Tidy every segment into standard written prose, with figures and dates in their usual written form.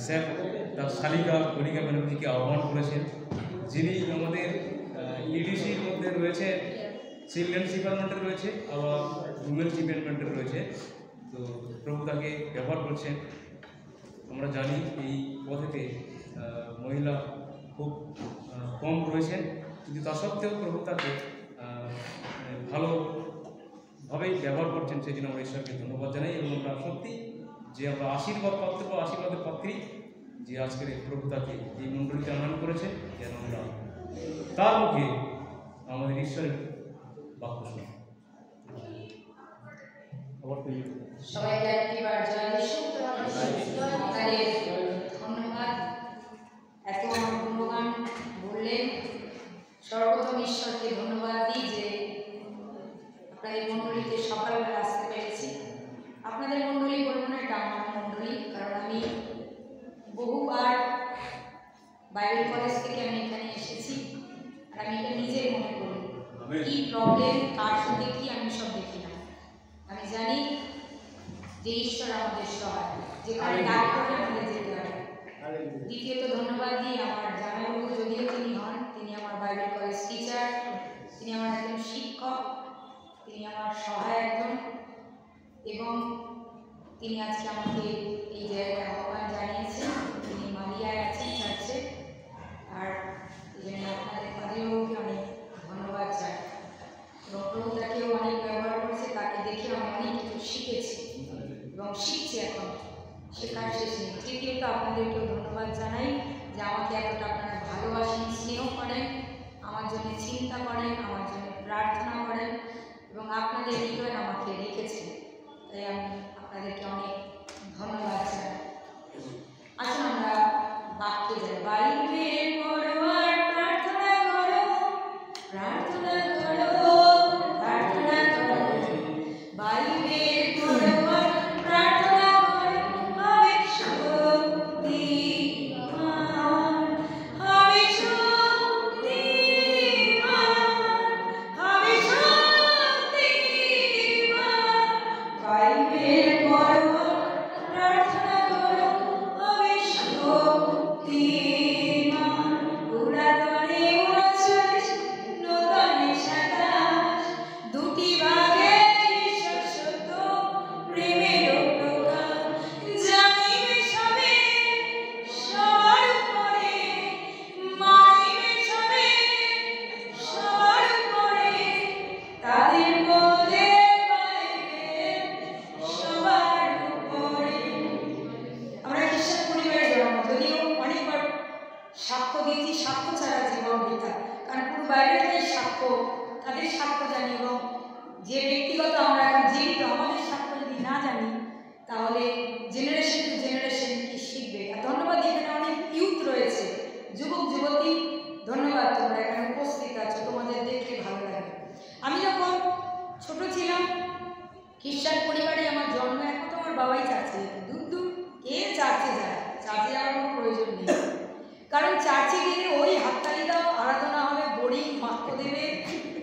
Sir তার শালিকা কণিকা ব্যানার্জিকে আহ্বান করেছেন, যিনি আমাদের ইডিসির মধ্যে রয়েছে, চিলড্রেন্স ডিপার্টমেন্টে রয়েছে, আবার উমেন্স ডিপার্টমেন্টে রয়েছে। তো প্রভু তাকে ব্যবহার করছেন। আমরা জানি এই পথেতে মহিলা খুব কম রয়েছেন, কিন্তু তা সত্ত্বেও প্রভু তাকে ভালোভাবেই ব্যবহার করছেন। সেই জন্য আমরা ঈশ্বরকে ধন্যবাদ জানাই এবং আমরা সত্যি যে আমরা আশীর্বাদ পাত্র বা আশীর্বাদের পাত্রী, যে আজকের প্রভু তাকে এই মণ্ডলীতে আনয়ন করেছে, যেন আমরা তার মুখে আমাদের ঈশ্বরের বাক্য শুনি। সবাইকে একবার জয় যিশু। ধন্যবাদ, এত আমার গুণগান বললেন। সর্বপ্রথম ঈশ্বরকে ধন্যবাদ দিই যে আপনাদের মণ্ডলীতে সকালবেলা আসতে পেরেছি। আপনাদের মণ্ডলী বলবো না, এটা আমার মণ্ডলী, কারণ আমি বহুবার বাইবেল কলেজ থেকে আমি এখানে এসেছি। আর আমি এটা নিজেই মনে করি, কি প্রবলেম কার সাথে কি আমি সব দেখি না। আমি জানি যে ঈশ্বর আমাদের সহায়, যেখানে ডাক করলে আমাদের যেতে হবে। দ্বিতীয়ত ধন্যবাদ দিই আমার জামাইবাবু, যদিও তিনি হন, তিনি আমার বাইবেল কলেজ টিচার, তিনি আমার একজন শিক্ষক, তিনি আমার সহায় একজন, এবং তিনি আজকে আমাকে এই জায়গায় আহ্বান জানিয়েছেন। তিনি মালিয়ায় আছেন চার্চে, আর এই জন্য আপনাদের বাড়িওকে অনেক ধন্যবাদ চাই। এবং প্রভু তাকেও অনেক ব্যবহার করেছে, তাকে দেখে আমি অনেক কিছু শিখেছি এবং শিখছি এখন, শেখার শেষ নেই। তৃতীয়ত আপনাদেরকেও ধন্যবাদ জানাই যে আমাকে এতটা আপনারা ভালোবাসেন, স্নেহ করেন, আমার জন্য চিন্তা করেন, আমার জন্য প্রার্থনা করেন এবং আপনাদের হৃদয় আমাকে রেখেছেন। তাই আমি আপনাদেরকে অনেক ধন্যবাদ জানাই। আসুন আমরা বাক্যে যাই। বাইবেল পড়ো আর প্রার্থনা করো, প্রার্থনা করো, প্রার্থনা করো। বাইবেল পড়ো আর প্রার্থনা করো, হবে শক্তিমান, হবে শক্তিমান, হবে শক্তিমান। বাইবেল পড়ো, প্রার্থনা করো, হবে শক্তিমান। পুরাতনে উনচল্লিশ, নূতনে 27, দুটি ভাগে ঈশ্বর সত্য, প্রেমেরও প্রকাশ। জানিবে সবে সবার উপরে, মানিবে সবে সবার উপরে, তাদের মধ্যে পাইবে সবার উপরে। আমরা খ্রিস্টান পরিবারে জন্ম, যদিও অনেকবার সাক্ষ্য দিয়েছি, সাক্ষ্য ছাড়া জীবন বৃথা, কারণ পুরো বাইবেলটাই সাক্ষ্য, তাদের সাক্ষ্য জানি এবং যে ব্যক্তিগত আমরা এখন জীবিত, আমাদের সাক্ষ্য যদি না জানি তাহলে জেনারেশন টু জেনারেশন কি শিখবে। আর ধন্যবাদ, এখানে অনেক ইউথ রয়েছে, যুবক যুবতী, ধন্যবাদ তোমরা এখানে উপস্থিত আছো, তোমাদের দেখলে ভালো লাগে। আমি যখন ছোট ছিলাম খ্রিস্টান পরিবারে আমার জন্ম, এখন তো আমার বাবাই চার্চে যেত, দূর দূর কে চার্চে যায়, চার্চে যাওয়ার কোনো প্রয়োজন নেই, কারণ চার্চে গেলে ওই হাততালি দাও, আরাধনা হবে, বোরিং, বাক্য দেবে,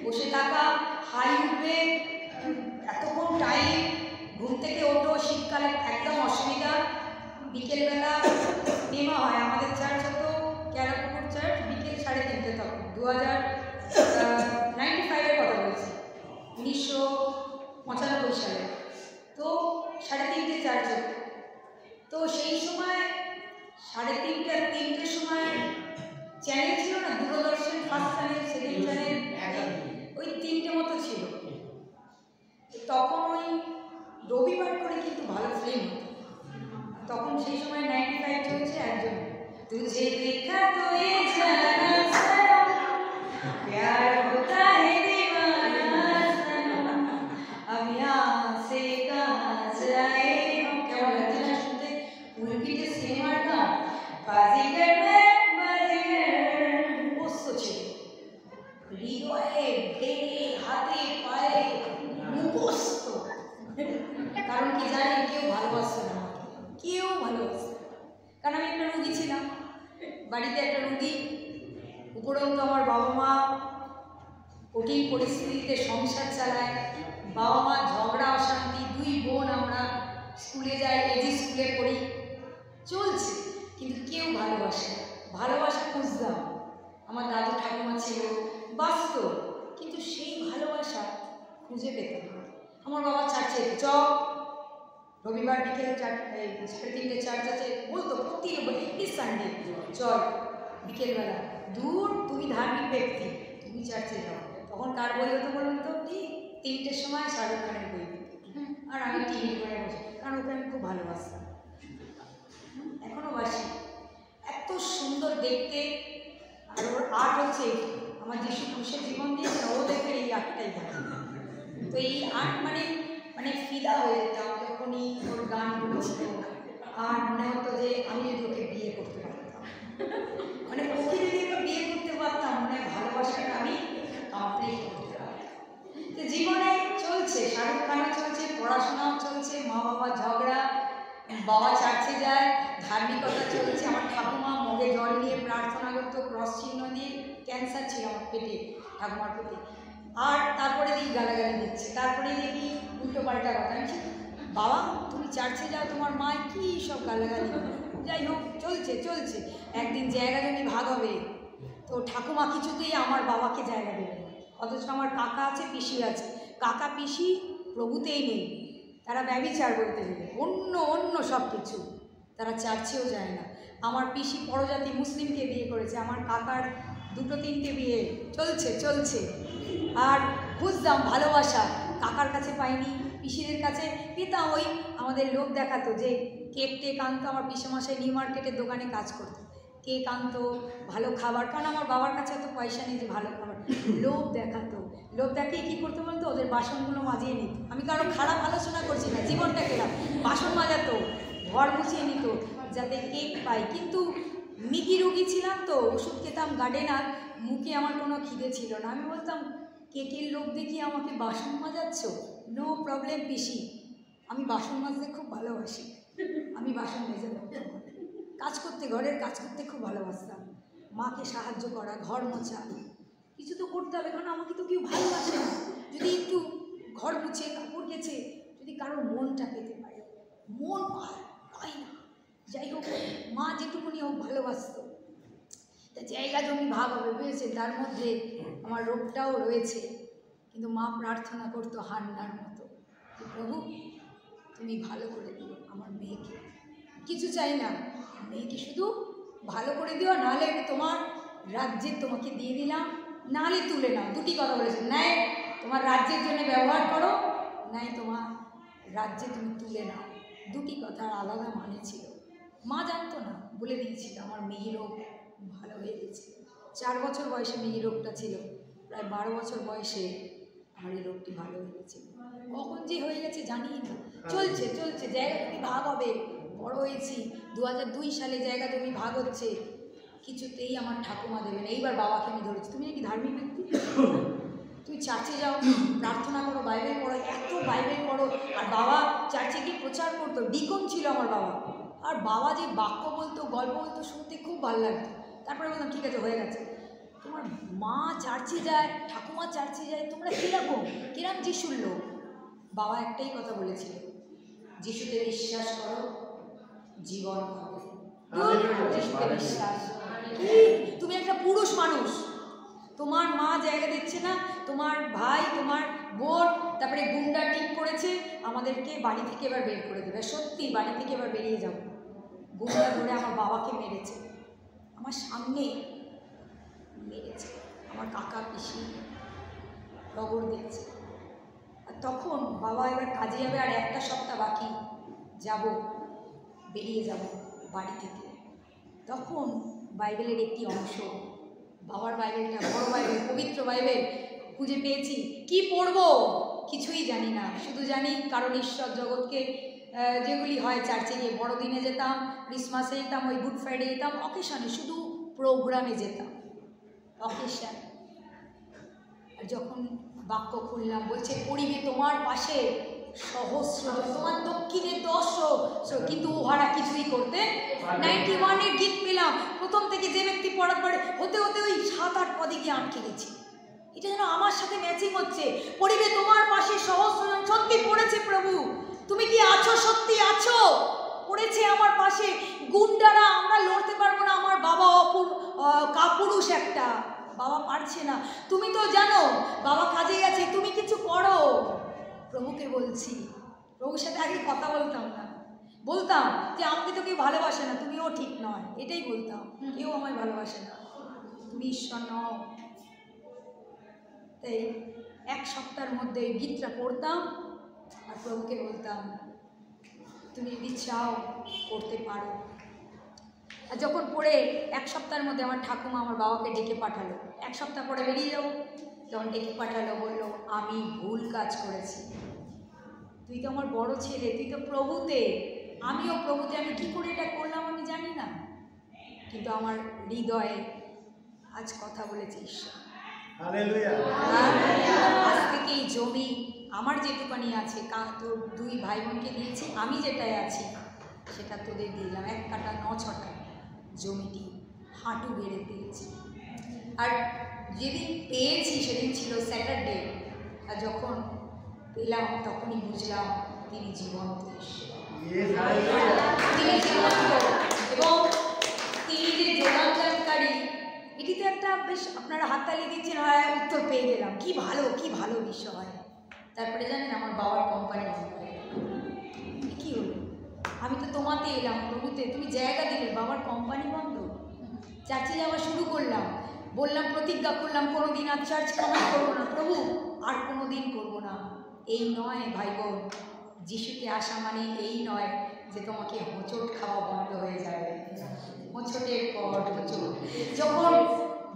বসে থাকা, হাই উঠবে, এতক্ষণ টাইম, ঘুম থেকে ওঠো, শীতকালে একদম অসুবিধা, বিকেলবেলা নেমা হয়। আমাদের চার্চ হতো ক্যারাপুকুর চার্চ, বিকেল 3:30 তখন 1995-এর কথা বলছি, 1995 সালে। তো 3:30 চার্চ হতো। তো সেই সময় 3:30-3টের সময় চ্যানেল ছিল না, দূরদর্শন, ফার্স্ট চ্যানেল, সেকেন্ড চ্যানেল, ওই 3টে মতো ছিল। তখন ওই রবিবার করে কিন্তু ভালো ফিল্ম হতো। তখন সেই সময় 95 চলছে একজন, তুঝে দেখা তো এ জানা সনম, প্যার হোতা হে दीवाना सनम, अब यहाँ से कहाँ जाए हम। কেমন লাগছে না শুনতে? উল্কিতে সিনেমার গান, বাজিগর में বাজিগর, মুখস্থ ছিল, হৃদয়ে, ব্রেনে, হাতে, পায়ে মুখস্থ। কারণ কি জানেন, কেউ ভালোবাসতো না, কেউ ভালোবাসতো, কারণ আমি একটা রুগী ছিলাম, বাড়িতে একটা রুগী। উপরন্তু আমার বাবা মা কঠিন পরিস্থিতিতে সংসার চালায়, বাবা মা ঝগড়া অশান্তি, 2 বোন আমরা স্কুলে যাই, এজি স্কুলে পড়ি, চলছে। কিন্তু কেউ ভালোবাসে না। ভালোবাসা খুঁজতাম, আমার দাদু ঠাকুমা ছিল, বাস্তব, কিন্তু সেই ভালোবাসা খুঁজে পেতাম না। আমার বাবা চার্চে যেত, রবিবার বিকেলে 3:30 চার্চ আছে, বলতো প্রতি সানডে চল বিকেলবেলা, দূর তুমি ধার্মিক ব্যক্তি তুমি চার্চে যাও। তখন কার বই হতো বলুন তো? ঠিক 3টের সময় শাহরুখ খানের বই, আর আমি টিভি করে বসে, কারণ ওকে আমি খুব ভালোবাসতাম, এখনও বাসি। এত সুন্দর দেখতে, আর ওর আর্ট হচ্ছে আমার যিশু ক্রুশের জীবন দিয়েছে, ও দেখে এই আর্টটাই ভালো। তো এই আর্ট মানে ফিদা হয়ে যেতাম যখনই ওর গানগুলো হতো, আর মনে হতো যে আমি যদি ওকে বিয়ে করতে পারতাম, মানে ওকে যদি একটু বিয়ে করতে পারতাম, মানে ভালোবাসাটা আমি কমপ্লিট করতে পারতাম। তো জীবনে চলছে, শাহরুখ খানও চলছে, পড়াশোনাও চলছে, মা বাবা ঝগড়া, বাবা চার্চে যায়, ধার্মিকতা চলছে। আমার ঠাকুমা মগে জল নিয়ে প্রার্থনা করতো, ক্রস চিহ্ন দিয়ে, ক্যান্সার ছিল আমার পেটে, ঠাকুমার পেটে, আর তারপরে দেখি গালাগালি দিচ্ছে, তারপরে দেখি উল্টো পাল্টা কথা। আমি বাবা তুমি চার্চে যাও, তোমার মা কী সব গালাগালি। যাই হোক চলছে চলছে। একদিন জায়গা জমি ভাগ হবে, তো ঠাকুমা কিছুতেই আমার বাবাকে জায়গা দেবে না, অথচ আমার কাকা আছে, পিসি আছে। কাকা পিসি প্রভুতেই নেই, তারা ব্যভিচার বলতে গেলে, অন্য সব কিছু, তারা চার্চেও যায় না। আমার পিসি পরজাতি মুসলিমকে বিয়ে করেছে, আমার কাকার 2-3টে বিয়ে চলছে। আর খুঁজতাম ভালোবাসা, কাকার কাছে পাইনি, পিসিদের কাছে পেতাম। ওই আমাদের লোক দেখাতো যে কেক টেক আনতো, আমার পিসেমশাই নিউ মার্কেটের দোকানে কাজ করতো, কেক আনতো, ভালো খাবার, কারণ আমার বাবার কাছে এত পয়সা নেই যে ভালো খাবার, লোক দেখাতো। লোক দেখিয়ে কী করতে বলতো, ওদের বাসনগুলো মাজিয়ে নিত। আমি কারো খারাপ আলোচনা করছি না, জীবনটা গেলাম, বাসন মাজাতো, ঘর মুছিয়ে নিত যাতে কেক পাই। কিন্তু মিকি রোগী ছিলাম তো, ওষুধ খেতাম গার্ডেনার, মুখে আমার কোনো খিদে ছিল না। আমি বলতাম কেকের লোক দেখিয়ে আমাকে বাসন মাজাচ্ছ, নো প্রবলেম পিসি, আমি বাসন মাজতে খুব ভালোবাসি, আমি বাসন মেজে দেবো। কাজ করতে, ঘরের কাজ করতে খুব ভালোবাসতাম, মাকে সাহায্য করা, ঘর মোছা, কিছু তো করতে হবে, কারণ আমাকে তো কেউ ভালোবাসে না। যদি একটু ঘর মুছে, কাপড় কেচে যদি কারোর মনটা পেতে পারে, মন পায় না। যাই হোক, মা যেটুকুনি হোক ভালোবাসত। তা জায়গা জমি ভাগ হবে বুঝেছে, তার মধ্যে আমার রোগটাও রয়েছে, কিন্তু মা প্রার্থনা করতো হান্নার মতো, প্রভু তুমি ভালো করে দিও আমার মেয়েকে, কিছু চাই না, মেয়েকে শুধু ভালো করে দিও, নাহলে তোমার রাজ্যে তোমাকে দিয়ে দিলাম, নাহলে তুলে নাও। দুটি কথা বলেছে, নাই তোমার রাজ্যের জন্য ব্যবহার করো, নাই তোমার রাজ্যে তুমি তুলে নাও, দুটি কথার আলাদা মানে ছিল। মা জানতো না, বলে দিয়েছিল আমার মেয়ে রোগ ভালো হয়ে গেছে। 4 বছর বয়সে মেয়ে রোগটা ছিল, প্রায় 12 বছর বয়সে আমার এই রোগটি ভালো হয়ে গেছে। কখন যে হয়ে গেছে জানি না। চলছে জায়গা জমি ভাগ হবে, বড় হয়েছি, 2002 সালে জায়গা জমি ভাগ হচ্ছে, কিছুতেই আমার ঠাকুমা দেবে না। এইবার বাবাকে আমি ধরেছি, তুমি নাকি ধার্মিক ব্যক্তি, তুমি চার্চে যাও, প্রার্থনা করো, বাইবেল পড়ো, এত বাইবেল পড়ো। আর বাবা চার্চে গিয়ে প্রচার করতো, ডিকন ছিল আমার বাবা, আর বাবা যে বাক্য বলতো, গল্প বলতো, শুনতে খুব ভালো লাগতো। তারপরে বললাম ঠিক আছে, হয়ে গেছে, তোমার মা চার্চে যায়, ঠাকুমা চার্চে যায়, তোমরা কিরকম যিশুর লোক। বাবা একটাই কথা বলেছিল, যিশুতে বিশ্বাস করো, জীবন পাবে। যিশুতে বিশ্বাস, তুমি একটা পুরুষ মানুষ, তোমার মা জায়গা দিচ্ছে না, তোমার ভাই, তোমার বোন, তারপরে গুন্ডা ঠিক করেছে আমাদেরকে বাড়ি থেকে এবার বের করে দেবে। সত্যি বাড়ি থেকে এবার বেরিয়ে যাও। গুন্ডা ধরে আমার বাবাকে মেরেছে, আমার সামনে মেরেছে, আমার কাকা পিসি খবর দিয়েছে। আর তখন বাবা এবার কাজে যাবে, আর 1 সপ্তাহ বাকি, যাব, বেরিয়ে যাব বাড়ি থেকে। তখন বাইবেলের একটি অংশ, বাবার বাইবেলটা, বড় বাইবেল, পবিত্র বাইবেল খুঁজে পেয়েছি। কি পড়বো কিছুই জানি না, শুধু জানি কারণ ঈশ্বর জগৎকে যেগুলি হয় চার্চে গিয়ে, বড়দিনে যেতাম, ক্রিসমাসে যেতাম, ওই গুড ফ্রাইডে যেতাম, অকেশনে শুধু প্রোগ্রামে যেতাম, অকেশন। আর যখন বাক্য খুললাম, বলছে পড়িবে তোমার পাশে সহস্র, তোমার দক্ষিণে 10, কিন্তু উহারা কিছুই করতে 91-এর গীত পেলাম। প্রথম থেকে যে ব্যক্তি পড়ার পরে হতে ওই 7-8 পদে গিয়ে আটকে গেছি। এটা যেন আমার সাথে ম্যাচিং হচ্ছে, পড়িবে তোমার পাশে সহস্রজন। সত্যি পড়েছে প্রভু, তুমি কি আছো? সত্যি আছো, পড়েছে আমার পাশে। গুন্ডারা আমরা লড়তে পারবো না, আমার বাবা কাপুরুষ একটা, বাবা পারছে না, তুমি তো জানো বাবা কাজে গেছে, তুমি কিছু করো। প্রভুকে বলছি, প্রভুর সাথে আগে কথা বলতাম না, বলতাম যে আমাকে তো কেউ ভালোবাসে না, তুমিও ঠিক নয়, এটাই বলতাম, কেউ আমায় ভালোবাসে না, তুমি ঈশ্বর নও। তাই এক সপ্তাহের মধ্যে এই গীতটা পড়তাম আর প্রভুকে বলতাম তুমি যদি চাও করতে পারো। আর যখন পড়ে এক সপ্তাহের মধ্যে আমার ঠাকুমা আমার বাবাকে ডেকে পাঠালো, এক সপ্তাহ পরে বেরিয়ে যাবো, যখন ডেকে পাঠালো বললো আমি ভুল কাজ করেছি, তুই তো আমার বড় ছেলে, তুই তো প্রভুতে, আমিও প্রভুতে, আমি কী করে এটা করলাম আমি জানি না, কিন্তু আমার হৃদয়ে আজ কথা বলেছে ঈশ্বর। আজ থেকে এই জমি আমার যেটুকানি আছে, তোর দুই ভাই বোনকে দিয়েছি, আমি যেটাই আছি সেটা তোদের দিলাম, 1 কাটা 9 ছটা জমিটি হাঁটু বেড়ে পেয়েছি। আর যেদিন পেয়েছি সেদিন ছিল স্যাটারডে, আর যখন পেলাম তখনই বুঝলাম তিনি জীবন্ত ঈশ্বর, তিনি জীবন্ত, এবং তিনি যে যোগানকারী, এটি তো একটা বেশ, আপনারা হাততালি দিচ্ছেন, হয় উত্তর পেয়ে গেলাম, কি ভালো বিষয়। তারপরে জানেন আমার বাবার কোম্পানি বন্ধ হয়ে গেল। কী হলো, আমি তো তোমাতে এলাম প্রভুতে, তুমি জায়গা দিলে, বাবার কোম্পানি বন্ধ। চার্চে যাওয়া শুরু করলাম, বললাম, প্রতিজ্ঞা করলাম কোনো দিন আর চার্চ কামাই করবো না প্রভু, আর কোনো দিন করবো না। এই নয় ভাই বোন, যিশুকে আসা মানে এই নয় যে তোমাকে হোঁচট খাওয়া বন্ধ হয়ে যাবে, হোঁচটের পর হোঁচট। যখন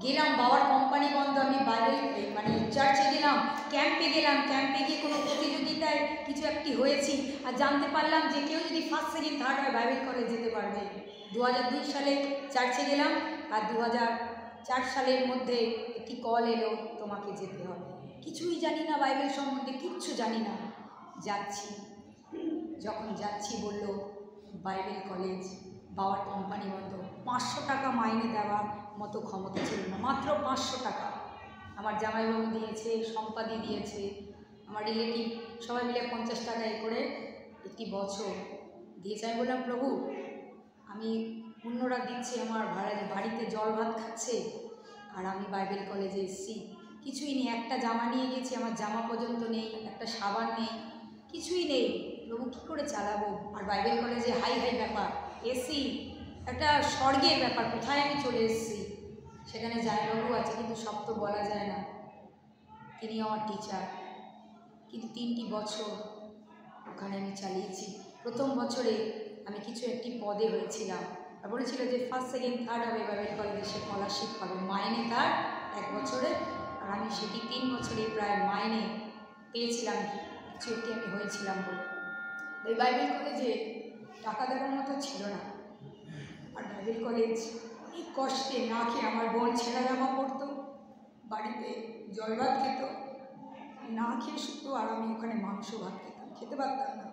গেলাম বাবার কোম্পানি বন্ধ, আমি বাইবেল মানে চার্চে গেলাম, ক্যাম্পে গেলাম, ক্যাম্পে গিয়ে কোনো প্রতিযোগিতায় কিছু একটি হয়েছি, আর জানতে পারলাম যে কেউ যদি 1st, 2nd, 3rd হয় বাইবেল কলেজ যেতে পারবে। 2002 সালে চার্চে গেলাম, আর 2004 সালের মধ্যে একটি কল এলো, তোমাকে যেতে হবে। কিছুই জানি না বাইবেল সম্বন্ধে, কিচ্ছু জানি না, যাচ্ছি। যখন যাচ্ছি বলল বাইবেল কলেজ, বাবার কোম্পানি বন্ধ, 500 টাকা মাইনে দেওয়ার মতো ক্ষমতা ছিল না, মাত্র 500 টাকা। আমার জামাইবাবু দিয়েছে, সম্পাদি দিয়েছে, আমার রিলেটিভ সবাই মিলে 50 টাকা করে একটি বছর দিয়েছে। আমি বললাম প্রভু, আমি অন্যরা দিচ্ছে, আমার বাড়িতে জল ভাত খাচ্ছে, আর আমি বাইবেল কলেজে এসেছি, কিছুই নেই, একটা জামা নিয়ে গেছি, আমার জামা পর্যন্ত নেই, একটা সাবান নেই, কিছুই নেই, প্রভু কী করে চালাবো? আর বাইবেল কলেজে হাই ব্যাপার, এসি, একটা স্বর্গের ব্যাপার, কোথায় আমি চলে এসেছি। সেখানে জামাইবাবু আছে, কিন্তু সব তো বলা যায় না, তিনি আমার টিচার, কিন্তু 3টি বছর ওখানে আমি চালিয়েছি। প্রথম বছরে আমি কিছু একটি পদে হয়েছিলাম, আর বলেছিল যে 1st, 2nd, 3rd হবে বাইবেল কলেজে, সে স্কলারশিপ পাবে, মাইনে তার 1 বছরে, আর আমি সেটি 3 বছরে প্রায় মাইনে পেয়েছিলাম, কিছু একটি আমি হয়েছিলাম বলে। এই বাইবেল কলেজে টাকা দেওয়ার মতো ছিল না, আর বাইবেল কলেজ অনেক কষ্টে না খেয়ে, আমার বোন ছেঁড়া জামা পরতো, বাড়িতে জল ভাত খেত, না খেয়ে শুতো, আর আমি ওখানে মাংস ভাত খেতাম, খেতে পারতাম না।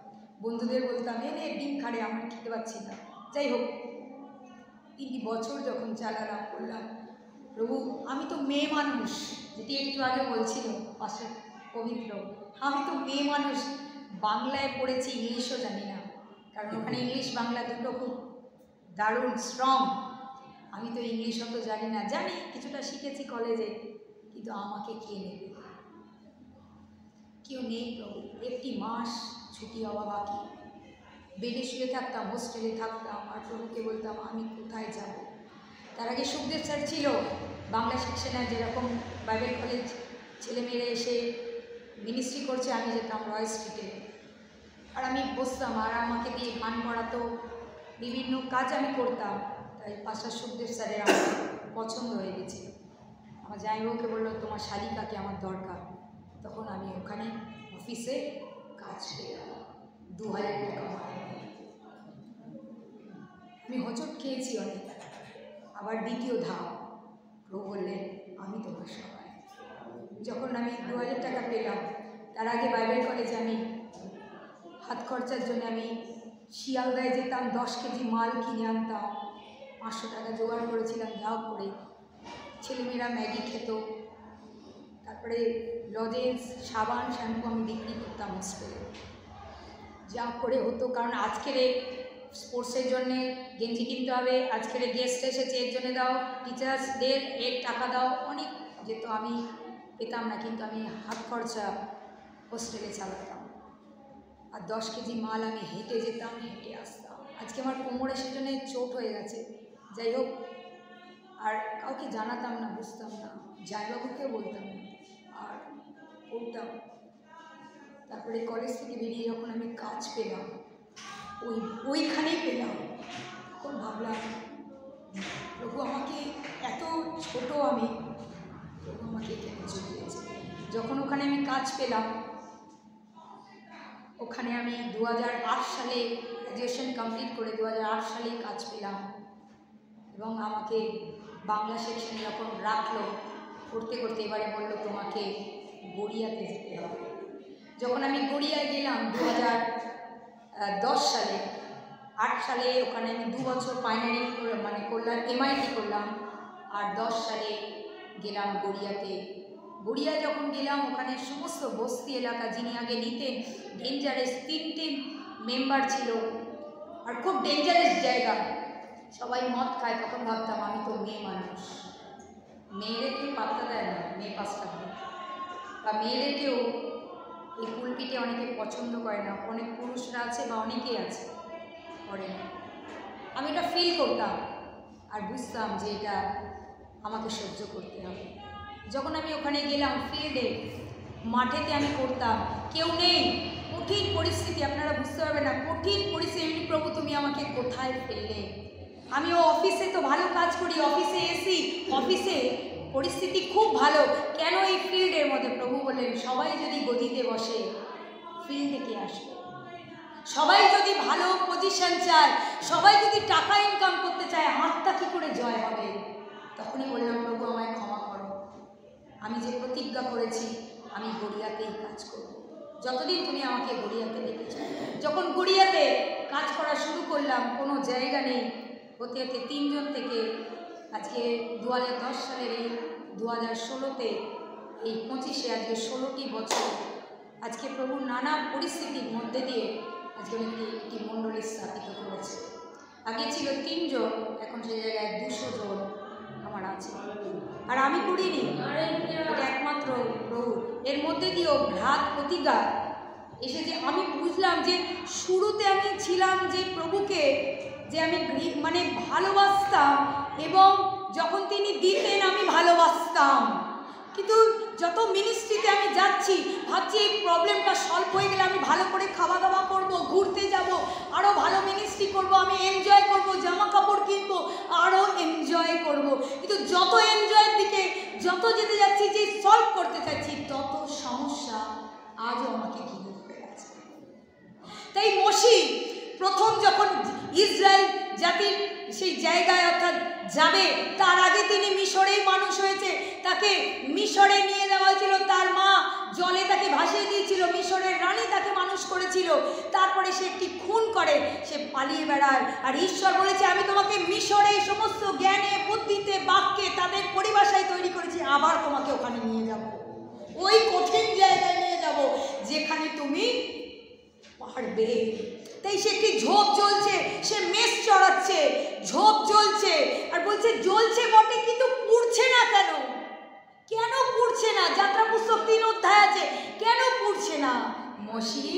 বন্ধুদের বলতাম এনে ডিম খাড়ে, আমি খেতে পারছি না। যাই হোক, 3 বছর যখন চালালাম, করলাম, প্রভু আমি তো মেয়ে মানুষ, যেটি একটু আগে বলছিল পাশে পবিত্র, আমি তো মেয়ে মানুষ, বাংলায় পড়েছি, ইংলিশও জানি না, কারণ ওখানে ইংলিশ বাংলা দুটো খুব দারুণ স্ট্রং। আমি তো ইংলিশ অত জানি না, জানি কিছুটা শিখেছি কলেজে, কিন্তু আমাকে কে নেবে? কেউ নেই প্রভু। 1টি মাস ছুটি হওয়া বাকি, বেডে শুয়ে থাকতাম, হোস্টেলে থাকতাম, আর প্রভুকে বলতাম আমি কোথায় যাব। তার আগে সুখদেব স্যার ছিল বাংলা সেকশনে, যেরকম বাইবেল কলেজ ছেলেমেয়েরা এসে মিনিস্ট্রি করছে, আমি যেতাম রয় স্ট্রিটে, আর আমি বসতাম, আর আমাকে দিয়ে গান করাতো, বিভিন্ন কাজ আমি করতাম। তাই পাশার সুখদেব স্যারের আমার পছন্দ হয়ে গেছিল। আমার জামাইবাবুকে বললো তোমার শালিকাকে আমার দরকার, তখন আমি ওখানে অফিসে কাজ পেলাম, 2000 টাকা মাইনে। আমি হোঁচট খেয়েছি অনেক। আবার দ্বিতীয় ধাপ, প্রভু বললেন আমি তোমার সবাই। যখন আমি 2000 টাকা পেলাম, তার আগে বাইবেল কলেজে আমি হাত খরচার জন্য আমি শিয়ালদায় যেতাম, 10 কেজি মাল কিনে আনতাম, 500 টাকা জোগাড় করেছিলাম, যা করে ছেলেমেয়েরা ম্যাগি খেত, তারপরে লজেন্স, সাবান, শ্যাম্পু আমি বিক্রি করতাম হোস্টেলে, যা করে হতো। কারণ আজকের স্পোর্টসের জন্যে গেঞ্জি কিনতে হবে, আজকের গেস্ট এসেছে এর জন্য দাও, টিচার্স ডে এর টাকা দাও, অনেক যেত আমি পেতাম না, কিন্তু আমি হাত খরচা হোস্টেলে চালাতাম। আর 10 কেজি মাল আমি হেঁটে যেতাম, হেঁটে আসতাম। আজকে আমার কোমরে সেজন্য চোট হয়ে গেছে। যাই হোক, আর কাউকে জানাতাম না, বুঝতাম না, জায়বাবুকেও বলতাম না, আর পড়তাম। তারপরে কলেজ থেকে বেরিয়ে যখন আমি কাজ পেলাম, ওইখানেই পেলাম, তখন ভাবলাম প্রভু আমাকে এত ছোট, আমি প্রভু আমাকে এখানে জুগিয়েছে। যখন ওখানে আমি কাজ পেলাম, ওখানে আমি 2008 সালে গ্র্যাজুয়েশন কমপ্লিট করে 2008 সালেই কাজ পেলাম। এবং আমাকে বাংলা সেকশনে যখন রাখলো, করতে করতে এবারে বললো তোমাকে গড়িয়াতে যেতে হবে। যখন আমি গড়িয়ায় গেলাম 2010 সালে, 8 সালে ওখানে আমি 2 বছর ফাইনালি করলাম, MIT করলাম, আর 10 সালে গেলাম গড়িয়াতে। গড়িয়া যখন গেলাম, ওখানে সমস্ত বস্তি এলাকা, যিনি আগে নিতেন, ডেঞ্জারাস 3টে মেম্বার ছিল, আর খুব ডেঞ্জারাস জায়গা, সবাই মদ খায়। তখন ভাবতাম আমি তো মেয়ে মানুষ, মেয়েদেরকে পাত্তা দেয় না, মেয়ে পাঁচটা বা মেয়েদেরকেও এই কুলপিটে অনেকে পছন্দ করে না, অনেক পুরুষরা আছে বা অনেকেই আছে করে না। আমি এটা ফিল করতাম আর বুঝতাম যে এটা আমাকে সহ্য করতে হবে। যখন আমি ওখানে গেলাম ফিল্ডে, মাঠেতে আমি করতাম, কেউ নেই, কঠিন পরিস্থিতি, আপনারা বুঝতে পারবেন না, কঠিন পরিস্থিতি। প্রভু তুমি আমাকে কোথায় ফেললে? আমিও অফিসে তো ভালো কাজ করি, অফিসে এসি, অফিসে পরিস্থিতি খুব ভালো, কেন এই ফিল্ডের মধ্যে? প্রভু বললেন সবাই যদি গদিতে বসে, ফিল্ডে কে আসবে? সবাই যদি ভালো পজিশন চায়, সবাই যদি টাকা ইনকাম করতে চায়, হাতটা কী করে জয় হবে? তখনই বললাম প্রভু আমায় ক্ষমা করো, আমি যে প্রতিজ্ঞা করেছি আমি গড়িয়াতেই কাজ করব, যতদিন তুমি আমাকে গড়িয়াতে রেখেছ। যখন গড়িয়াতে কাজ করা শুরু করলাম, কোনো জায়গা নেই, হতে হতে 3 জন থেকে আজকে 2010 সালের এই 2016তে, এই 25-এ আজকে 16টি বছর, আজকে প্রভুর নানা পরিস্থিতির মধ্যে দিয়ে আজকে একটি মণ্ডলী স্থাপিত করেছে। আগে ছিল 3 জন, এখন সেই জায়গায় 200 জন আমার আছে। আর আমি করিনি, এটা একমাত্র প্রভু। এর মধ্যে দিয়েও ঘাত প্রতিজ্ঞা এসে যে আমি বুঝলাম যে শুরুতে আমি ছিলাম যে প্রভুকে যে আমি ভালোবাসতাম, এবং যখন তিনি দিতেন আমি ভালোবাসতাম, কিন্তু যত মিনিস্ট্রিতে আমি যাচ্ছি ভাবছি এই প্রবলেমটা সলভ হয়ে গেলে আমি ভালো করে খাওয়া দাওয়া করব, ঘুরতে যাব, আরও ভালো মিনিস্ট্রি করব, আমি এনজয় করব, জামা কাপড় কিনবো, আরও এনজয় করব। কিন্তু যত এনজয়ের দিকে যত যেতে যাচ্ছি, যে সলভ করতে চাচ্ছি, তত সমস্যা আজও আমাকে ঘিরে ধরে আছে। তাই মসি প্রথম যখন ইসরায়েল জাতির সেই জায়গায় অর্থাৎ যাবে, তার আগে তিনি মিশরেই মানুষ হয়েছে, তাকে মিশরে নিয়ে যাওয়া হয়েছিল, তার মা জলে তাকে ভাসিয়ে দিয়েছিল, মিশরের রানী তাকে মানুষ করেছিল। তারপরে সে একটি খুন করে, সে পালিয়ে বেড়ায়, আর ঈশ্বর বলেছে আমি তোমাকে মিশরে সমস্ত জ্ঞানে বুদ্ধিতে বাক্যে তাদের পরিভাষায় তৈরি করেছি, আবার তোমাকে ওখানে নিয়ে যাব, ওই কঠিন জায়গায় নিয়ে যাব যেখানে তুমি পারবে। তাই সে একটি ঝোপ জ্বলছে, সে মেষ চড়াচ্ছে, ঝোপ জ্বলছে, আর বলছে জ্বলছে বটে কিন্তু পুড়ছে না কেন? কেন পুড়ছে না? যাত্রা পুস্তক 3 অধ্যায় আছে, কেন পুড়ছে না? মসি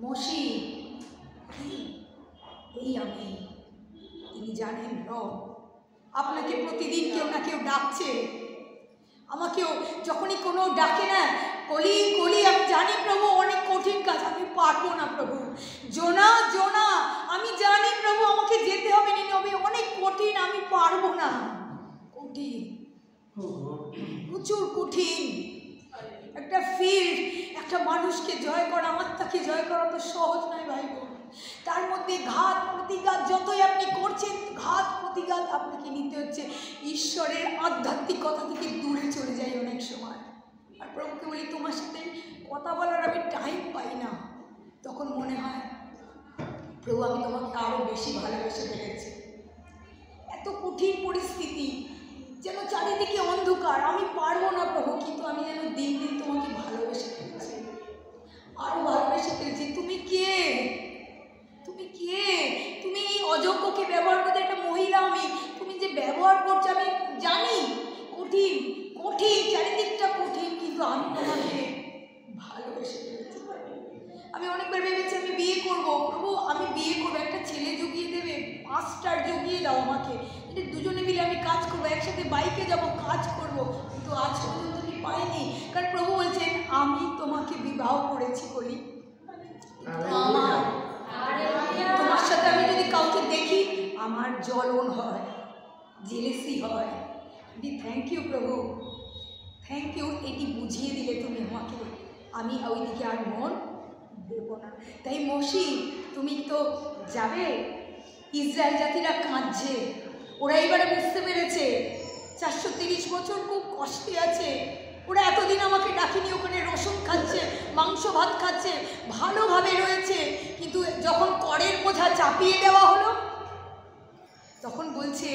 মসি এই আমি, তিনি জানেন রব, আপনাকে প্রতিদিন কেউ না কেউ ডাকছে, আমাকেও যখনই কোনো ডাকে না, কলি কলি, আমি জানি প্রভু অনেক কঠিন কাজ, আমি পারবো না প্রভু, জোনা জোনা, আমি জানি প্রভু আমাকে যেতে হবে, নিনবে, অনেক কঠিন, আমি পারবো না, কঠিন, প্রচুর কঠিন। একটা ফিল্ড, একটা মানুষকে জয় করা, আত্মাকে জয় করা তো সহজ নয় ভাই বোন। তার মধ্যে ঘাত প্রতিঘাত যতই আপনি করছেন, ঘাত প্রতিঘাত আপনাকে নিতে হচ্ছে। ঈশ্বরের আধ্যাত্মিকতা থেকে দূরে চলে যাই অনেক সময়, আর প্রভুকে বলি তোমার সাথে কথা বলার আমি টাইম পাই না। তখন মনে হয় প্রভু আমি তোমাকে আরও বেশি ভালোবেসে ফেলেছি। এত কঠিন পরিস্থিতি, যেন চারিদিকে অন্ধকার, আমি পারবো না প্রভু, কিন্তু আমি যেন দিন দিন তোমাকে ভালোবেসে ফেলেছি, আরও ভালোবেসে ফেলেছি। তুমি কে? তুমি কে? অযোগ্যকে ব্যবহার করতে, একটা মহিলা আমি, তুমি যে ব্যবহার করছো আমি জানি কঠিন কঠিন, চারিদিকটা কঠিন, কিন্তু আমি তোমাকে ভালোবেসে ফেলেছি। আমি অনেকবার ভেবেছি আমি বিয়ে করবো, প্রভু আমি বিয়ে করবো, একটা ছেলে জুগিয়ে দেবে, 5টা জুগিয়ে দাও আমাকে, এটা দুজনে মিলে আমি কাজ করবো, একসাথে বাইকে যাব, কাজ করব, কিন্তু আজ পর্যন্ত আমি পাইনি। কারণ প্রভু বলছেন আমি তোমাকে বিবাহ করেছি বলি, তোমার সাথে আমি যদি কাউকে দেখি আমার জ্বলন হয়, জেলেসি হয়। থ্যাংক ইউ প্রভু, থ্যাংক ইউ, এটি বুঝিয়ে দিলে তুমি আমাকে, আমি ওইদিকে আর মন দেব না। তাই মসি তুমি তো যাবে, ইসরায়েল জাতিরা কাঁদছে, ওরা এবারে বুঝতে পেরেছে 430 বছর খুব কষ্টে আছে, ওরা এতদিন আমাকে ডাকিনি, ওখানে রসুন খাচ্ছে, মাংস ভাত খাচ্ছে, ভালোভাবে রয়েছে, কিন্তু যখন করের বোঝা চাপিয়ে দেওয়া হলো তখন বলছে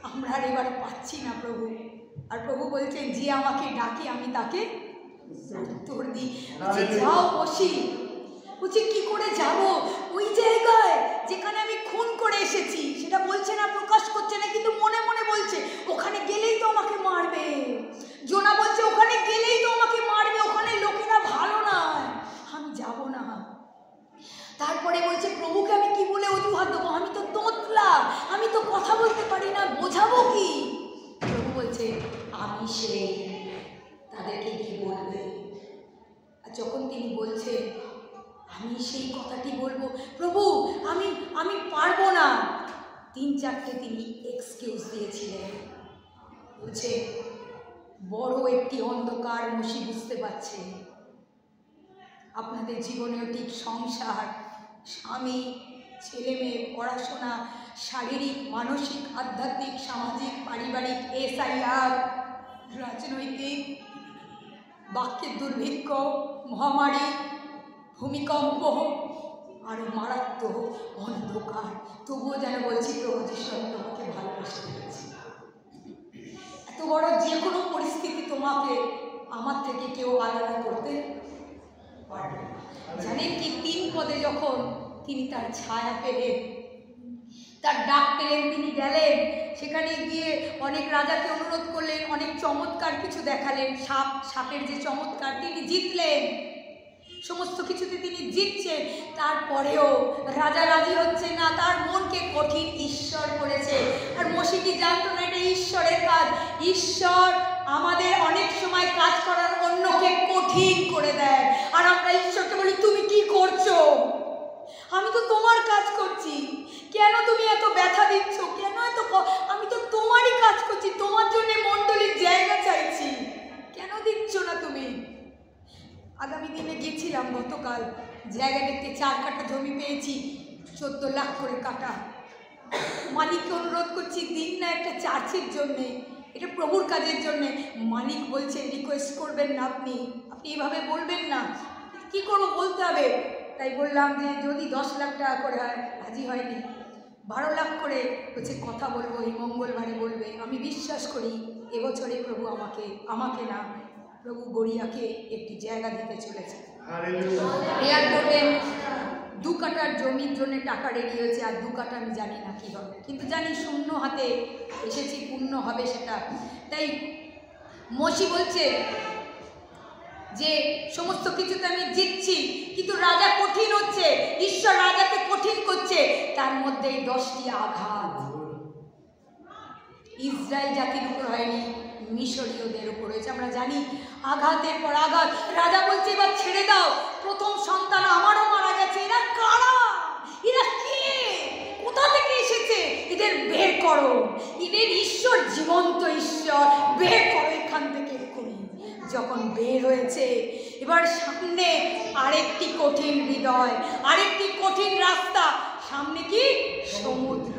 আমরা আর এবার পাচ্ছি না প্রভু। আর প্রভু বলছেন যে আমাকে ডাকে আমি তাকে উত্তর দিই। যাও বসি, বলছে কি করে যাব ওই জায়গায় যেখানে আমি খুন করে এসেছি, সেটা বলছে না, প্রকাশ করছে না, কিন্তু মনে মনে বলছে ওখানে গেলেই তো আমাকে মারবে। জোনা বলছে ওখানে গেলেই তো আমাকে মারবে, ওখানে লোকেরা ভালো নয়, আমি যাব না। তারপরে বলছে প্রভুকে আমি কি বলে অজুহাত দেবো, আমি তো তোতলা, আমি তো কথা বলতে পারি না, বোঝাবো কি? প্রভু বলছে আমি সেই, তাদেরকে কি বলবে? আর যখন তিনি বলছে আমি সেই কথাটি বলবো, প্রভু আমি আমি পারবো না, 3-4টে তিনি এক্সকিউজ দিয়েছিলেন। বলছে বড় একটি অন্ধকার মসি বুঝতে পারছে, আপনাদের জীবনেও ঠিক সংসার, স্বামী, ছেলে মেয়ে, পড়াশোনা, শারীরিক, মানসিক, আধ্যাত্মিক, সামাজিক, পারিবারিক, SIR, রাজনৈতিক, বাক্যের দুর্ভিক্ষ, মহামারী, ভূমিকম্প, আরও মারাত্মক অন্ধকার, তবুও যেন বলছি প্রভু যিশু আমি তোমাকে ভালোবেসে ফেলেছি। এত বড় যে কোনো পরিস্থিতি তোমাকে আমার থেকে কেউ আলাদা করতে পারবে না। জানেন কি, 3 পদে যখন তিনি তার ছায়া পেলেন, তার ডাক পেলেন, তিনি গেলেন, সেখানে গিয়ে অনেক রাজাকে অনুরোধ করলেন, অনেক চমৎকার কিছু দেখালেন, সাপের যে চমৎকার, তিনি জিতলেন, সমস্ত কিছুতে তিনি জিতছেন, তারপরেও রাজা রাজি হচ্ছে না, তার মনকে কঠিন ঈশ্বর করেছে। আর মসিটি জানতো না এটা ঈশ্বরের কাজ। ঈশ্বর আমাদের অনেক সময় কাজ করার অন্যকে কঠিন করে দেয়, আর আমরা ঈশ্বরকে বলি তুমি কি করছো, আমি তো তোমার কাজ করছি, কেন তুমি এত ব্যথা দিচ্ছ, কেন এত, আমি তো তোমারই কাজ করছি, তোমার জন্য মণ্ডলীর জায়গা চাইছি, কেন দিচ্ছ না তুমি? আগামী দিনে গেছিলাম গতকাল, জায়গা দেখতে, 4 কাঠা জমি পেয়েছি, 14 লাখ করে কাটা। মালিককে অনুরোধ করছি দিন না একটা চার্চের জন্যে, এটা প্রভুর কাজের জন্যে। মালিক বলছে রিকোয়েস্ট করবেন না, আপনি এভাবে বলবেন না। কি করবো, বলতে হবে। তাই বললাম যে যদি 10 লাখ টাকা করে হয়, রাজি হয়নি। 12 লাখ করে হচ্ছে কথা বলবো, এই মঙ্গলবারে বলবে। আমি বিশ্বাস করি এবছরে প্রভু আমাকে না, প্রভু গড়িয়াকে একটি জায়গা দিতে চলেছে। প্রেয়ার করবেন। 2 কাঠার জমির জন্য টাকা রেডি হয়েছে, আর 2 কাঠা আমি জানি না কী হবে, কিন্তু জানি শূন্য হাতে এসেছি, পূর্ণ হবে সেটা। তাই মসি বলছে যে সমস্ত কিছুতে আমি জিতছি, কিন্তু রাজা কঠিন হচ্ছে, ঈশ্বর রাজাকে কঠিন করছে, তার মধ্যেই 10টি আঘাত ইসরায়েল জাতির উপর হয়নি, মিশরীয়দের উপর হয়েছে। আমরা জানি আঘাতের পর আঘাত। রাজা বলছে এবার ছেড়ে দাও, প্রথম সন্তান আমারও মারা গেছে, এরা কারা, এরা কে, কোথা থেকে এসেছে, এদের বের করো, এদের ঈশ্বর জীবন্ত ঈশ্বর, বের করো এখান থেকে এক্ষুনি। যখন বের হয়েছে, এবার সামনে আরেকটি কঠিন হৃদয়, আরেকটি কঠিন রাস্তা, সামনে কি সমুদ্র।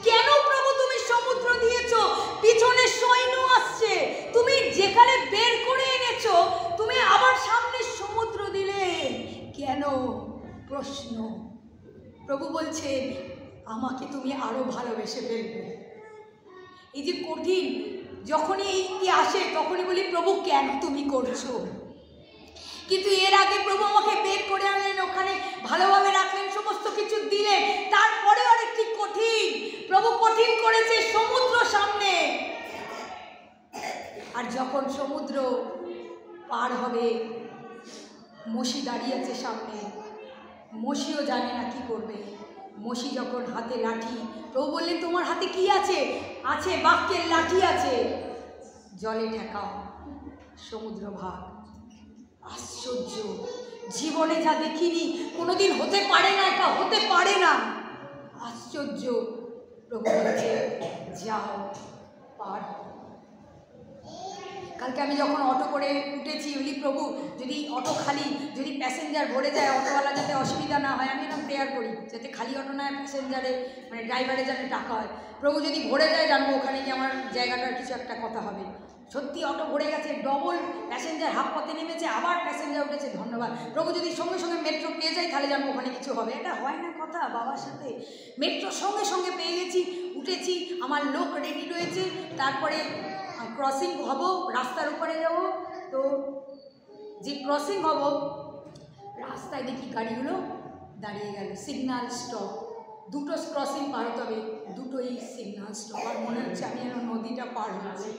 কেন প্রভু তুমি সমুদ্র দিয়েছো, পিছনে সৈন্য আসছে, তুমি যেখানে বের করে এনেছো তুমি আবার সামনে সমুদ্র দিলে কেন? প্রশ্ন। প্রভু বলছেন আমাকে তুমি আরো ভালোবেসে ফেলবে। এই যে কঠিন যখনই এইটি আসে তখনই বলি প্রভু কেন তুমি করছো, কিন্তু এর আগে প্রভু আমাকে বের করে আনলেন, ওখানে ভালোভাবে রাখলেন, সমস্ত কিছু দিলেন, তারপরে আরেকটি যখন সমুদ্র পার হবে, মসি দাঁড়িয়ে আছে সামনে, মসিও জানে না কি করবে। মসি যখন হাতে লাঠি, প্রভু বললেন তোমার হাতে কি আছে? আছে বাক্যের লাঠি আছে, জলে ঠেকাও, সমুদ্র ভাগ। আশ্চর্য, জীবনে যা দেখিনি, কোনোদিন হতে পারে না, এটা হতে পারে না। আশ্চর্য। প্রভু বলছে যাও, পার। কালকে আমি যখন অটো করে উঠেছি, বলি প্রভু যদি অটো খালি, যদি প্যাসেঞ্জার ভরে যায়, অটোওয়ালা যাতে অসুবিধা না হয়, আমি এরকম প্রেয়ার করি যাতে খালি অটো নয়, প্যাসেঞ্জারে মানে ড্রাইভারে যাতে টাকা হয়। প্রভু যদি ভরে যায়, জানবো ওখানে গিয়ে আমার জায়গাটার কিছু একটা কথা হবে। সত্যি অটো ভরে গেছে, ডবল প্যাসেঞ্জার হাফ পথে নেমেছে, আবার প্যাসেঞ্জার উঠেছে, ধন্যবাদ। প্রভু যদি সঙ্গে সঙ্গে মেট্রো পেয়ে যাই, তাহলে জানবো ওখানে কিছু হবে। এটা হয় না কথা বাবার সাথে। মেট্রো সঙ্গে সঙ্গে পেয়ে গেছি, উঠেছি, আমার লোক রেডি রয়েছে। তারপরে ক্রসিং হব, রাস্তার উপরে যাব। তো যে ক্রসিং হব, রাস্তায় দেখি গাড়িগুলো দাঁড়িয়ে গেল, সিগন্যাল স্টপ। দুটো ক্রসিং পার হতে হবে, দুটোই সিগন্যাল স্টপ। আর মনে হচ্ছে আমি যেন নদীটা পার হচ্ছি।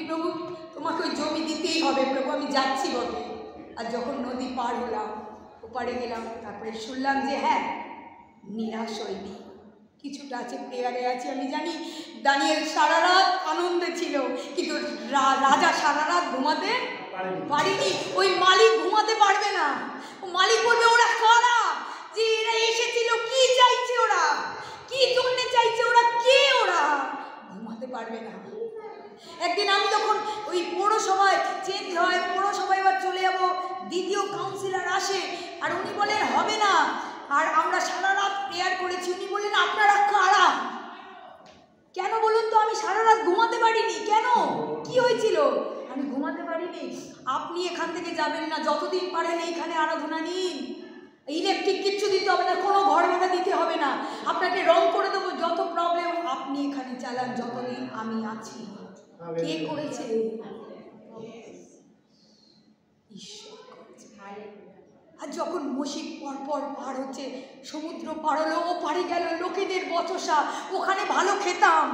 প্রভু তোমাকে ওই জমি দিতেই হবে প্রভু, আমি যাচ্ছি বটে। আর যখন নদী পার হলাম, ওপারে গেলাম, তারপরে শুনলাম যে হ্যাঁ, নিরাশ হয়নি, কিছুটা আছে, প্রেয়ারে আছি। আমি জানি দানিয়েল সারা রাত আনন্দে ছিল, কিন্তু রাজা সারা রাত ঘুমাতে পারেনি। ওই মালিক ঘুমাতে পারবে না। ও মালিক বলবে ওরা কারা, যে এরা এসেছিল, কি চাইছে ওরা, কি জন্য চাইছে ওরা, কে ওরা, ঘুমাতে পারবে না। একদিন আমি যখন ওই পৌরসভায় চেঞ্জ হয়, পৌরসভায় এবার চলে যাব, দ্বিতীয় কাউন্সিলর আসে, আর উনি বলেন হবে না। আর আমরা সারা রাত প্রেয়ার করেছি। উনি বললেন আপনারা কারা? কেন বলুন তো? আমি সারা রাত ঘুমাতে পারিনি। কেন, কি হয়েছিল? আমি ঘুমাতে পারিনি। আপনি এখান থেকে যাবেন না, যতদিন পারেন এইখানে আরাধনা নিন। ইলেকট্রিক কিচ্ছু দিতে হবে না, কোনো ঘর ভাড়া দিতে হবে না, আপনাকে রং করে দেবো, যত প্রবলেম আপনি এখানে চালান, যতদিন আমি আছি। কে করেছে? ঈশ্বর করেছে। আর যখন মসি পরপর পার হচ্ছে, সমুদ্র পার হলো, ও পাড়ে গেল, লোকেদের বচসা, ওখানে ভালো খেতাম,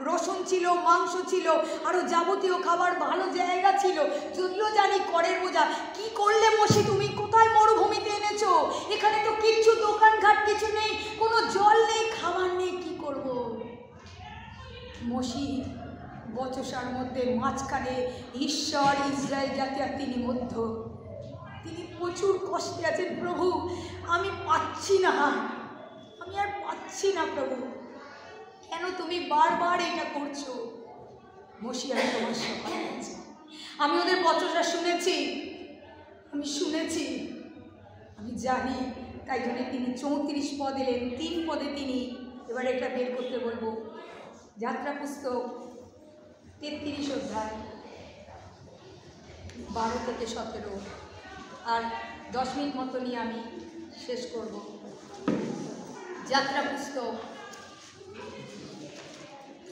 রসুন ছিল, মাংস ছিল, আরও যাবতীয় খাবার, ভালো জায়গা ছিল। যদিও জানি করের বোঝা। কি করলে মসি তুমি? কোথায় মরুভূমিতে এনেছো? এখানে তো কিচ্ছু দোকানঘাট কিছু নেই, কোনো জল নেই, খাবার নেই, কি করব? মসি বচসার মধ্যে মাঝখানে ঈশ্বর, ইসরায়েল জাতি আর তিনি মধ্য। তিনি প্রচুর কষ্টে আছেন। প্রভু আমি পাচ্ছি না, আমি আর পাচ্ছি না প্রভু, কেন তুমি বারবার এটা করছো? মসি আমি তোমার সকালে আছি, আমি ওদের বচসা শুনেছি, আমি শুনেছি, আমি জানি। তাই জন্য তিনি 34 পদ এলেন, 3 পদে তিনি এবার এটা বের করতে বলবো। যাত্রা পুস্তক 33 অধ্যায় 12 থেকে 17, আর 10 মিনিট মতো নিয়ে আমি শেষ করব। যাত্রা পুস্তক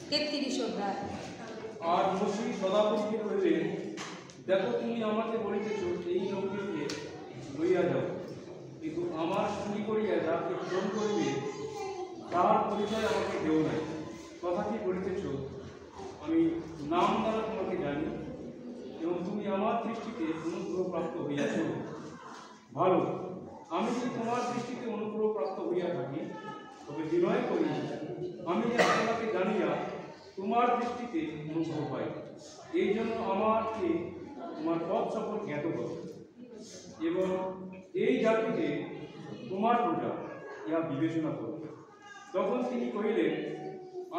33 অধ্যায়। আর মসি সদাপ্রভুকে কহিলেন, দেখো তুমি আমাকে বলিতেছ এই লোকটিকে লইয়া যাও, কিন্তু আমার চুরি করিয়া যাকে গ্রহণ করিবে তাহার পরিচয় আমাকে দেও নাই। কথা কি বলিতেছ, আমি নাম দ্বারা তোমাকে জানি, এবং তুমি আমার দৃষ্টিতে অনুগ্রহপ্রাপ্ত হইয়াছ। ভালো, আমি যদি তোমার দৃষ্টিতে অনুগ্রহপ্রাপ্ত হইয়া থাকি, তবে বিনয় করি আমি যেন তোমাকে জানিয়া তোমার দৃষ্টিতে অনুগ্রহ পাই। এই জন্য আমাকে তোমার পথ সফর জ্ঞাত করো, এবং এই জাতিতে তোমার প্রজা ইহা বিবেচনা করো। তখন তিনি কহিলেন,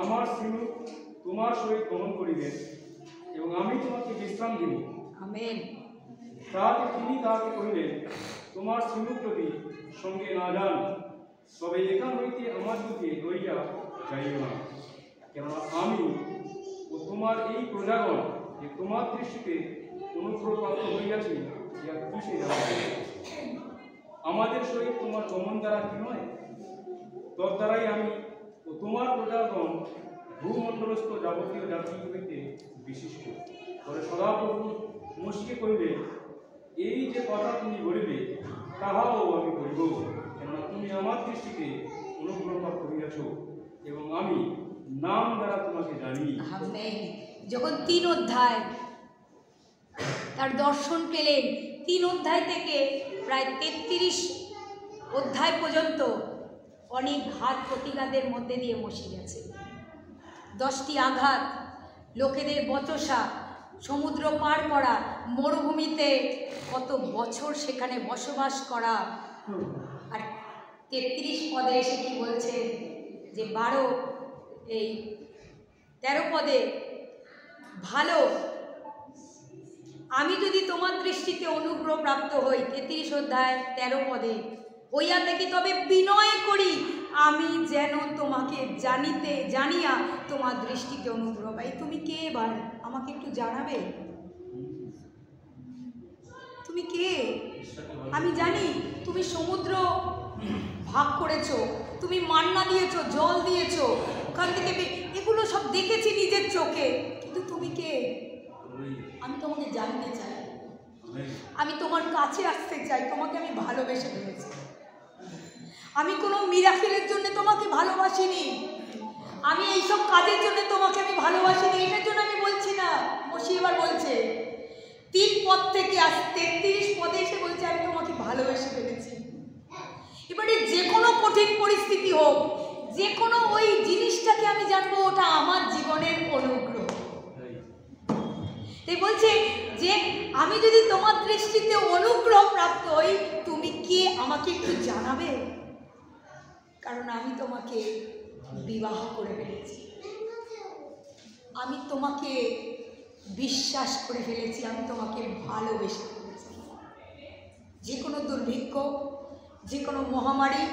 আমার সিনুক তোমার সহিত গমন করিবেন, এবং আমি তোমাকে বিশ্রাম দিব। আমেন। তাহাতে তিনি তাহাকে কহিলেন, তোমার সিনুক যদি সঙ্গে না যান, তবে এখান হইতে আমার দিকে লইয়া যাইও না, কেননা আমি ও তোমার এই প্রজাগণ যে তোমার দৃষ্টিতে অনুগ্রহপ্রাপ্ত হইয়াছি, ইহা কিসে জানাবে? আমাদের সহিত তোমার গমন দ্বারা কি নয়? তদ্বারাই আমি ও তোমার প্রজাগণ ভূমণ্ডলস্থ যাবতীয় জাতি হইতে বিশিষ্ট। পরে সদাপ্রভু মসিকে কহিলে, এই যে কথা তুমি বলিবে তাহাও আমি করিব, কেননা তুমি আমার দৃষ্টিতে অনুগ্রহপ্রাপ্ত হইয়াছ, এবং আমি নাম দ্বারা তোমাকে জানি। আমেন। যখন 3 অধ্যায় তার দর্শন পেলেন, 3 অধ্যায় থেকে প্রায় 33 অধ্যায় পর্যন্ত অনেক ঘাত প্রতিঘাতের মধ্যে দিয়ে মশি গেছে। 10টি আঘাত, লোকেদের বচসা, সমুদ্র পার করা, মরুভূমিতে কত বছর সেখানে বসবাস করা। আর 33 পদে এসে কি বলছে যে 13 পদে, ভালো আমি যদি তোমার দৃষ্টিতে অনুগ্রহ প্রাপ্ত হই, 33 অধ্যায় 13 পদে, হইয়া থাকি তবে বিনয় করি, আমি যেন তোমাকে জানিয়া তোমার দৃষ্টিতে অনুগ্রহ পাই। তুমি কে এবার আমাকে একটু জানাবে? তুমি কে? আমি জানি তুমি সমুদ্র ভাগ করেছো, তুমি মান্না দিয়েছো, জল দিয়েছো, ওখান থেকে এগুলো সব দেখেছি নিজের চোখে, কিন্তু তুমি কে? আমি তোমাকে জানতে চাই, আমি তোমার কাছে আসতে চাই, তোমাকে আমি ভালোবেসে ফেলেছি। আমি কোনো মিরাকেলের জন্য তোমাকে ভালোবাসিনি, আমি এইসব কাজের জন্য তোমাকে আমি ভালোবাসিনি, এটার জন্য আমি বলছি না। মসি এবার বলছে 3 পদ থেকে 33 পদে এসে বলছে আমি তোমাকে ভালোবেসে ফেলেছি। এবারে যে কোনো কঠিন পরিস্থিতি হোক, যে কোনো ওই জিনিসটাকে আমি জানবো ওটা আমার জীবনের অনুগ্রহ। তাই বলছে যে আমি যদি তোমার দৃষ্টিতে অনুগ্রহ প্রাপ্ত হই, তুমি কে আমাকে একটু জানাবে, কারণ আমি তোমাকে বিবাহ করে ফেলেছি, আমি তোমাকে বিশ্বাস করে ফেলেছি, আমি তোমাকে ভালোবেসে ফেলেছি। যে কোনো দুর্ভিক্ষ, যে কোনো মহামারী,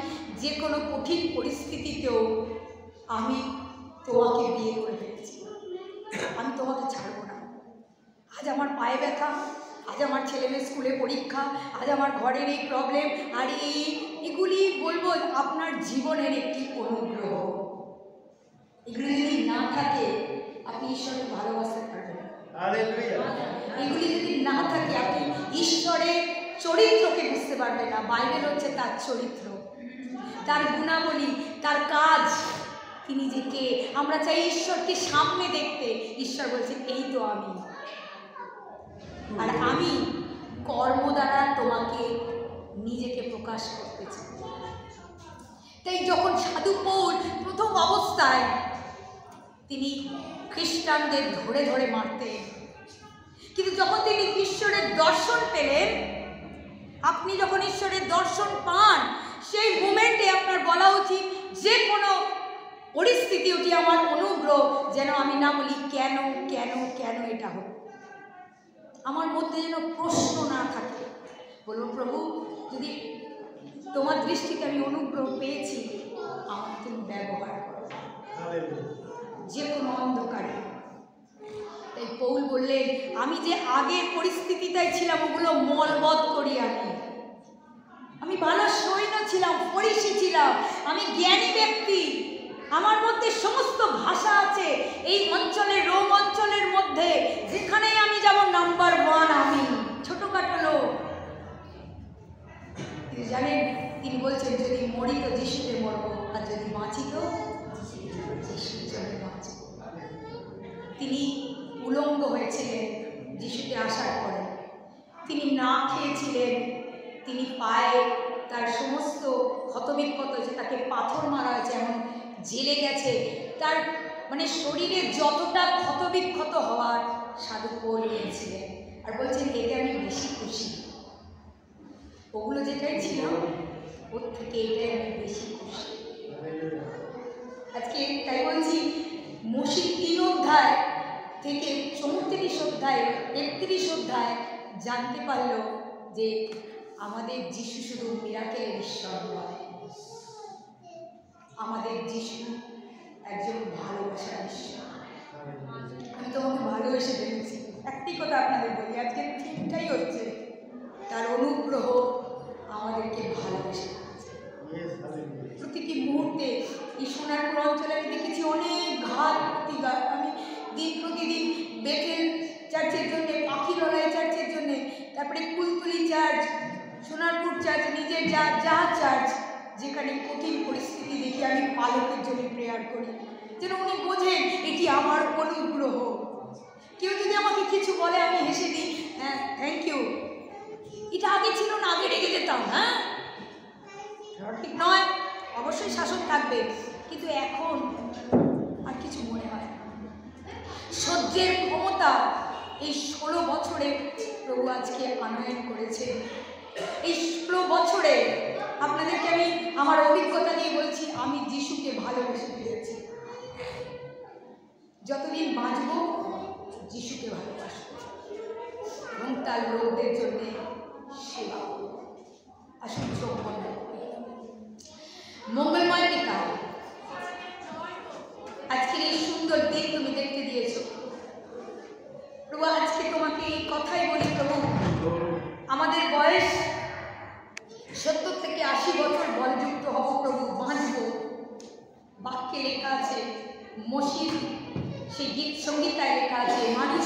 যে কোনো কঠিন পরিস্থিতিতেও আমি তোমাকে বিয়ে করে ফেলেছি, আমি তোমাকে ছাড়বো না। আজ আমার পায়ে ব্যথা, আজ আমার ছেলেমেয়ে স্কুলে পরীক্ষা, আজ আমার ঘরের এই প্রবলেম, আর এগুলি বলবো আপনার জীবনের একটি অনুগ্রহ। এগুলি যদি না থাকে আপনি ঈশ্বরকে ভালোবাসতে পারবেন না। এগুলি যদি না থাকে আপনি ঈশ্বরের চরিত্রকে বুঝতে পারবেন না। বাইবেল হচ্ছে তার চরিত্র, তার গুণাবলী, তার কাজ, তিনি যে কে। আমরা চাই ঈশ্বরকে সামনে দেখতে, ঈশ্বর বলছে এই তো আমি, আর আমি কর্ম দ্বারা তোমাকে নিজেকে প্রকাশ করতে চাই। তাই যখন সাধু পৌল প্রথম অবস্থায় তিনি খ্রিস্টানদের ধরে ধরে মারতেন, কিন্তু যখন তিনি ঈশ্বরের দর্শন পেলেন, আপনি যখন ঈশ্বরের দর্শন পান সেই মোমেন্টে আপনার বলা উচিত যে কোনো পরিস্থিতি ওটি আমার অনুগ্রহ, যেন আমি না বলি কেন কেন কেন এটা হোক। আমার মধ্যে যেন প্রশ্ন না থাকে, বলবো প্রভু যদি তোমার দৃষ্টিতে আমি অনুগ্রহ পেয়েছি, আমাকে তুমি ব্যবহার করো যে কোনো অন্ধকারে। তাই পৌল বললেন আমি যে আগের পরিস্থিতিটাই ছিলাম ওগুলো মলবৎ করি, আমি ভালো সৈন্য ছিলাম, ফরিসি ছিলাম, আমি জ্ঞানী ব্যক্তি, আমার মধ্যে সমস্ত ভাষা আছে, এই অঞ্চলের রোম অঞ্চলের মধ্যে যেখানেই আমি যাব নাম্বার 1 আমি, ছোটখাটো লোক। জানেন তিনি বলছেন যদি মরি তো যিশুতে মরবো, আর যদি বাঁচি তো যিশুর জন্য বাঁচব। তিনি উলঙ্গ হয়েছিলেন যিশুতে আসার পরে, তিনি না খেয়েছিলেন, তিনি পায়ে তার সমস্ত ক্ষতবিক্ষত, যে তাকে পাথর মারা হয়েছে, এমন জেলে গেছে, তার মানে শরীরে যতটা ক্ষতবিক্ষত হওয়ার সাধু পৌল নিয়েছিলেন, আর বলছেন এতে আমি বেশি খুশি, ওগুলো যেটাই ছিল ওর থেকে এটাই আমি বেশি খুশি। আজকে তাই বলছি মসি 3 অধ্যায় থেকে 34 অধ্যায় 31 অধ্যায় জানতে পারল যে আমাদের যিশু শুধু মিরাকেলের ঈশ্বর নয়, আমাদের যিশু একজন ভালোবাসার ঈশ্বর। আমি তোমাকে ভালোবেসে ফেলেছি। একটি কথা আপনাদের বলি, আজকে ঠিকটাই হচ্ছে, তার অনুগ্রহ আমাদেরকে ভালোবেসে ফেলেছে। প্রতিটি মুহূর্তে এই সোনারপুর অঞ্চলে আমি দেখেছি অনেক ঘাত প্রতিঘাত। আমি দিন প্রতিদিন বেথেল চার্চের জন্যে, পাখিরলাই চার্চের জন্যে, তারপরে কুলতুলি চার্চ, সোনারপুর চার্চ, নিজের জাহাজ চার্চ, যেখানে কঠিন পরিস্থিতি দেখি আমি পালকের জন্য প্রেয়ার করি। যেন উনি বোঝেন এটি আমার অনুগ্রহ। কেউ যদি আমাকে কিছু বলে আমি হেসে দিই, হ্যাঁ থ্যাংক ইউ। এটা আগে ছিল না, আগে রেগে যেতাম। হ্যাঁ ঠিক নয়, অবশ্যই শাসন থাকবে, কিন্তু এখন আর কিছু মনে হয় না। সহ্যের ক্ষমতা এই 16 বছরে প্রভু আজকে আনয়ন করেছে। এই 16 বছরে আপনাদেরকে আমি আমার অভিজ্ঞতা নিয়ে বলছি, আমি যিশুকে ভালোবেসে ফেলেছি। যতদিন বাঁচব যিশুকে ভালোবাসবো এবং তার লোকদের জন্য সেবা করব। আসুন চোখ বন্ধ করি। মঙ্গলময় পিতা, আজকের এই সুন্দর দিন তুমি দেখতে দিয়েছো প্রভু। আজকে তোমাকে এই কথাই বলি প্রভু, আমাদের বয়স 70 থেকে 80 বছর বলযুক্ত হব প্রভু, বাঁচব। বাক্যে লেখা আছে, মসির সেই গীত সংগীতায় লেখা আছে, মানুষ